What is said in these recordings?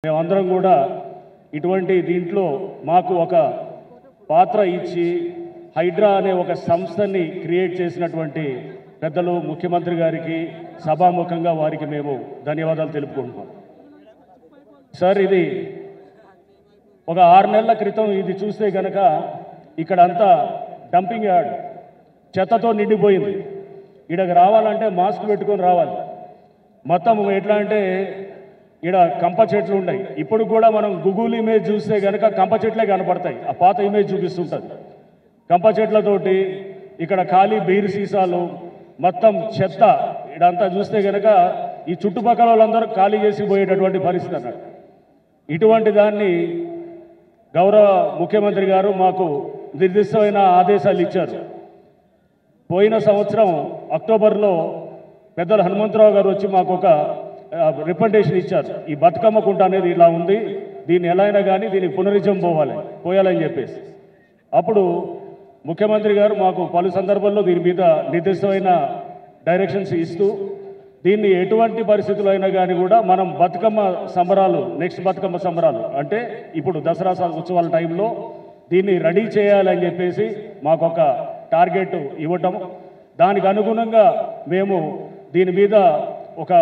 మేమందరం కూడా ఇటువంటి దీంట్లో మాకు ఒక పాత్ర ఇచ్చి హైడ్రా అనే ఒక సంస్థని క్రియేట్ చేసినటువంటి పెద్దలు ముఖ్యమంత్రి గారికి సభాముఖంగా వారికి మేము ధన్యవాదాలు తెలుపుకుంటున్నాం. సార్, ఇది ఒక 6 నెలల క్రితం ఇది చూస్తే కనుక ఇక్కడ అంతా డంపింగ్ యార్డ్ చెత్తతో నిండిపోయింది. ఇక్కడికి రావాలంటే మాస్క్ పెట్టుకొని రావాలి. మొత్తం ఎట్లా అంటే ఇక్కడ కంప చెట్లు ఉన్నాయి. ఇప్పుడు కూడా మనం గూగుల్ ఇమేజ్ చూస్తే కనుక కంప చెట్లే కనపడతాయి. ఆ పాత ఇమేజ్ చూపిస్తుంటుంది. కంప చెట్లతోటి ఇక్కడ ఖాళీ బీర్ సీసాలు మొత్తం చెత్త ఇదంతా చూస్తే కనుక ఈ చుట్టుపక్కల వాళ్ళందరూ ఖాళీ చేసి పోయేటటువంటి పరిస్థితి అన్నాడు. ఇటువంటి దాన్ని గౌరవ ముఖ్యమంత్రి గారు మాకు నిర్దిష్టమైన ఆదేశాలు ఇచ్చారు. పోయిన సంవత్సరం అక్టోబర్లో పెద్దలు హనుమంతరావు గారు వచ్చి మాకు ఒక రికమెండేషన్ ఇచ్చారు. ఈ బతుకమ్మ కుంట అనేది ఇలా ఉంది, దీన్ని ఎలా అయినా కానీ దీనికి పునరుజ్జీవం పోయాలని చెప్పేసి. అప్పుడు ముఖ్యమంత్రి గారు మాకు పలు సందర్భాల్లో దీని మీద నిర్దిష్టమైన డైరెక్షన్స్ ఇస్తూ దీన్ని ఎటువంటి పరిస్థితులు అయినా కానీ కూడా మనం బతుకమ్మ సంబరాలు నెక్స్ట్ బతుకమ్మ సంబరాలు అంటే ఇప్పుడు దసరా ఉత్సవాల టైంలో దీన్ని రెడీ చేయాలని చెప్పేసి మాకు ఒక టార్గెట్ ఇవ్వటం, దానికి అనుగుణంగా మేము దీని మీద ఒక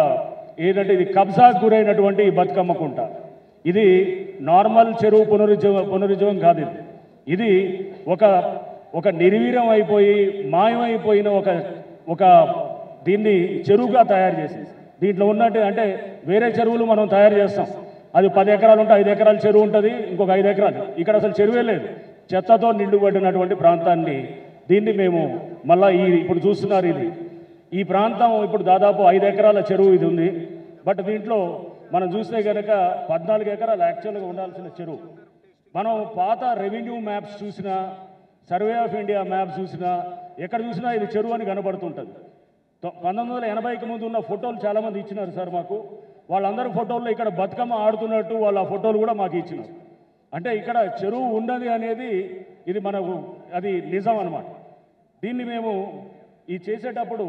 ఏంటంటే ఇది కబ్జాకు గురైనటువంటి బతుకమ్మ కుంట. ఇది నార్మల్ చెరువు పునరుజ్జీవం కాదు. ఇది ఒక నిర్వీర్యం అయిపోయి మాయమైపోయిన ఒక దీన్ని చెరువుగా తయారు చేసి దీంట్లో ఉన్నట్టు అంటే వేరే చెరువులు మనం తయారు చేస్తాం. అది 10 ఎకరాలు ఉంటే 5 ఎకరాల చెరువు ఉంటుంది, ఇంకొక 5 ఎకరాలు. ఇక్కడ అసలు చెరువే లేదు. చెత్తతో నిండుబడినటువంటి ప్రాంతాన్ని దీన్ని మేము మళ్ళీ ఇప్పుడు చూస్తున్నారు. ఈ ప్రాంతం ఇప్పుడు దాదాపు 5 ఎకరాల చెరువు ఇది ఉంది. బట్ దీంట్లో మనం చూస్తే కనుక 14 ఎకరాలు యాక్చువల్గా ఉండాల్సిన చెరువు. మనం పాత రెవెన్యూ మ్యాప్స్ చూసినా, సర్వే ఆఫ్ ఇండియా మ్యాప్స్ చూసినా, ఎక్కడ చూసినా ఇది చెరువు అని కనబడుతుంటుంది. 1980కి ముందు ఉన్న ఫోటోలు చాలామంది ఇచ్చినారు సార్ మాకు. వాళ్ళందరి ఫోటోల్లో ఇక్కడ బతుకమ్మ ఆడుతున్నట్టు వాళ్ళ ఫోటోలు కూడా మాకు ఇచ్చినారు. అంటే ఇక్కడ చెరువు ఉన్నది అనేది ఇది మనకు అది నిజం అన్నమాట. దీన్ని మేము ఈ చేసేటప్పుడు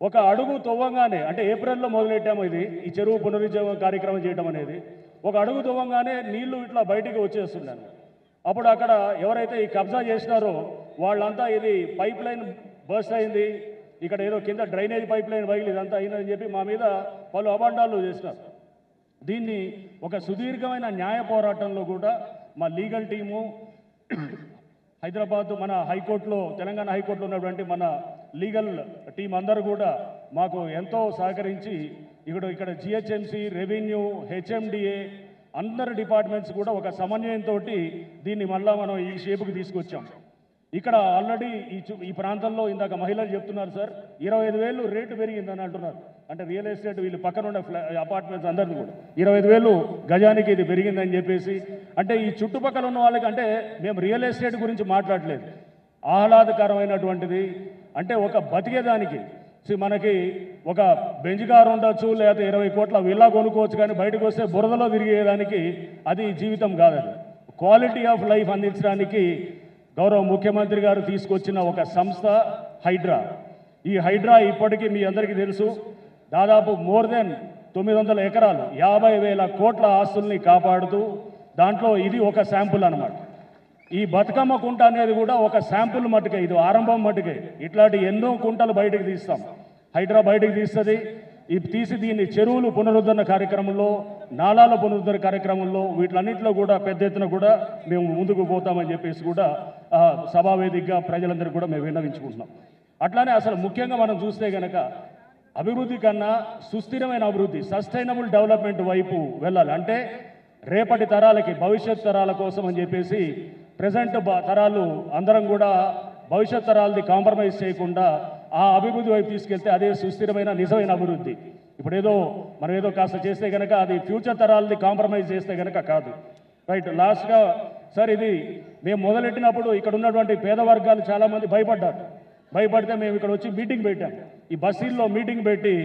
ఒక అడుగు తవ్వంగానే అంటే ఏప్రిల్లో మొదలెట్టాము ఈ చెరువు పునరుజ్జీవం కార్యక్రమం చేయడం అనేది. ఒక అడుగు తవ్వంగానే నీళ్లు ఇట్లా బయటికి వచ్చేస్తున్నాను. అప్పుడు అక్కడ ఎవరైతే ఈ కబ్జా చేసినారో వాళ్ళంతా ఇది పైప్ లైన్ బర్స్ట్ అయింది, ఇక్కడ ఏదో కింద డ్రైనేజ్ పైప్ లైన్ పగిలి ఇదంతా అయిందని చెప్పి మా మీద పలు అబాండాలు చేసినారు. దీన్ని ఒక సుదీర్ఘమైన న్యాయ పోరాటంలో కూడా మా లీగల్ టీము హైదరాబాద్ మన హైకోర్టులో తెలంగాణ హైకోర్టులో ఉన్నటువంటి మన లీగల్ టీం అందరూ కూడా మాకు ఎంతో సహకరించి ఇక్కడ జిహెచ్ఎంసి, రెవెన్యూ, హెచ్ఎండిఏ అందరు డిపార్ట్మెంట్స్ కూడా ఒక సమన్వయంతో దీన్ని మళ్ళా మనం ఈ షేపుకి తీసుకొచ్చాం. ఇక్కడ ఆల్రెడీ ఈ ప్రాంతంలో ఇందాక మహిళలు చెప్తున్నారు సార్, 25,000 రేటు పెరిగిందని అంటున్నారు. అంటే రియల్ ఎస్టేట్ వీళ్ళు పక్కన ఉన్న అపార్ట్మెంట్స్ అందరిది కూడా 25,000 గజానికి ఇది పెరిగిందని చెప్పేసి. అంటే ఈ చుట్టుపక్కల ఉన్న వాళ్ళకి అంటే మేము రియల్ ఎస్టేట్ గురించి మాట్లాడలేదు, ఆహ్లాదకరమైనటువంటిది. అంటే ఒక బతికేదానికి మనకి ఒక బెంజ్ కారు ఉండొచ్చు, లేకపోతే 20 కోట్ల విల్లా కొనుక్కోవచ్చు, కానీ బయటకు వస్తే బురదలో తిరిగేదానికి అది జీవితం కాదు. క్వాలిటీ ఆఫ్ లైఫ్ అందించడానికి గౌరవ ముఖ్యమంత్రి గారు తీసుకొచ్చిన ఒక సంస్థ హైడ్రా. ఈ హైడ్రా ఇప్పటికీ మీ అందరికీ తెలుసు, దాదాపు మోర్ దెన్ 900 ఎకరాలు 50,000 కోట్ల ఆస్తుల్ని కాపాడుతూ దాంట్లో ఇది ఒక శాంపుల్ అన్నమాట. ఈ బతుకమ్మ కుంట అనేది కూడా ఒక శాంపుల్ మట్టుకే, ఇది ఆరంభం మట్టుకే. ఇట్లాంటి ఎన్నో కుంటలు బయటకు తీస్తాం, హైడ్రా బయటకు తీస్తుంది. తీసి దీన్ని చెరువులు పునరుద్ధరణ కార్యక్రమంలో, నాలాల పునరుద్ధరణ కార్యక్రమంలో వీటిలన్నింటిలో కూడా పెద్ద ఎత్తున కూడా మేము ముందుకు పోతామని చెప్పేసి కూడా సభావేదికగా ప్రజలందరూ కూడా మేము విన్నవించుకుంటున్నాం. అట్లానే అసలు ముఖ్యంగా మనం చూస్తే కనుక అభివృద్ధి కన్నా సుస్థిరమైన అభివృద్ధి, సస్టైనబుల్ డెవలప్మెంట్ వైపు వెళ్ళాలి. అంటే రేపటి తరాలకి, భవిష్యత్ తరాల కోసం అని చెప్పేసి ప్రజెంట్ తరాలు అందరం కూడా భవిష్యత్ తరాలది కాంప్రమైజ్ చేయకుండా ఆ అభివృద్ధి వైపు తీసుకెళ్తే అదే సుస్థిరమైన నిజమైన అభివృద్ధి. ఇప్పుడు మనం ఏదో కాస్త చేస్తే కనుక అది ఫ్యూచర్ తరాలది కాంప్రమైజ్ చేస్తే కనుక కాదు. రైట్. లాస్ట్గా సార్, ఇది మేము మొదలెట్టినప్పుడు ఇక్కడ ఉన్నటువంటి పేద వర్గాలు చాలామంది భయపడితే మేము ఇక్కడ వచ్చి మీటింగ్ పెట్టాం. ఈ బస్సీల్లో మీటింగ్ పెట్టి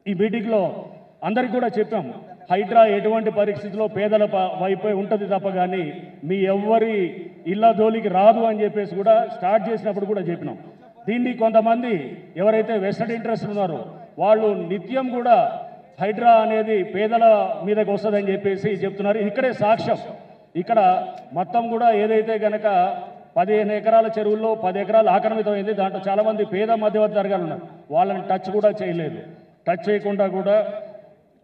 ఈ మీటింగ్లో అందరికి కూడా చెప్పాం, హైడ్రా ఎటువంటి పరిస్థితుల్లో పేదల వైపే ఉంటుంది తప్ప కానీ మీ ఎవ్వరి ఇళ్ళ జోలికి రాదు అని చెప్పేసి కూడా స్టార్ట్ చేసినప్పుడు కూడా చెప్పినాం. దీన్ని కొంతమంది ఎవరైతే వెస్టెడ్ ఇంట్రెస్ట్ ఉన్నారో వాళ్ళు నిత్యం కూడా హైడ్రా అనేది పేదల మీదకి వస్తుందని చెప్పేసి చెప్తున్నారు. ఇక్కడే సాక్ష్యం. ఇక్కడ మొత్తం కూడా ఏదైతే గనక 15 ఎకరాల చెరువుల్లో 10 ఎకరాలు ఆక్రమితమైంది. దాంట్లో చాలామంది పేద మధ్యవర్తి వర్గాలు ఉన్నారు. వాళ్ళని టచ్ కూడా చేయలేదు. టచ్ చేయకుండా కూడా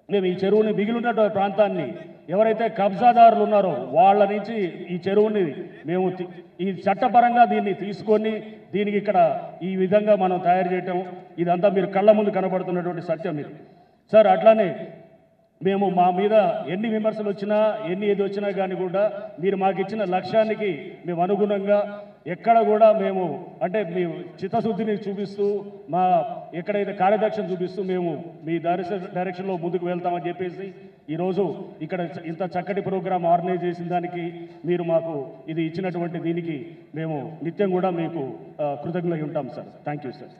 మేము ఈ చెరువుని మిగిలిన ప్రాంతాన్ని ఎవరైతే కబ్జాదారులు ఉన్నారో వాళ్ళ నుంచి ఈ చెరువుని మేము ఈ చట్టపరంగా దీన్ని తీసుకొని దీనికి ఇక్కడ ఈ విధంగా మనం తయారు చేయటం ఇదంతా మీరు కళ్ళ ముందు కనబడుతున్నటువంటి సత్యం ఇది సార్. అట్లానే మేము మా మీద ఎన్ని విమర్శలు వచ్చినా ఏది వచ్చినా కానీ కూడా మీరు మాకు ఇచ్చిన లక్ష్యానికి మేము అనుగుణంగా ఎక్కడ కూడా మేము అంటే మీ చిత్తశుద్ధిని చూపిస్తూ మా ఎక్కడైతే కార్యదర్శిని చూపిస్తూ మేము మీ డైరెక్షన్లో ముందుకు వెళ్తామని చెప్పేసి ఈరోజు ఇక్కడ ఇంత చక్కటి ప్రోగ్రాం ఆర్గనైజ్ చేసిన దానికి మీరు మాకు ఇది ఇచ్చినటువంటి దీనికి మేము నిత్యం కూడా మీకు కృతజ్ఞులై ఉంటాం సార్. Thank you sir.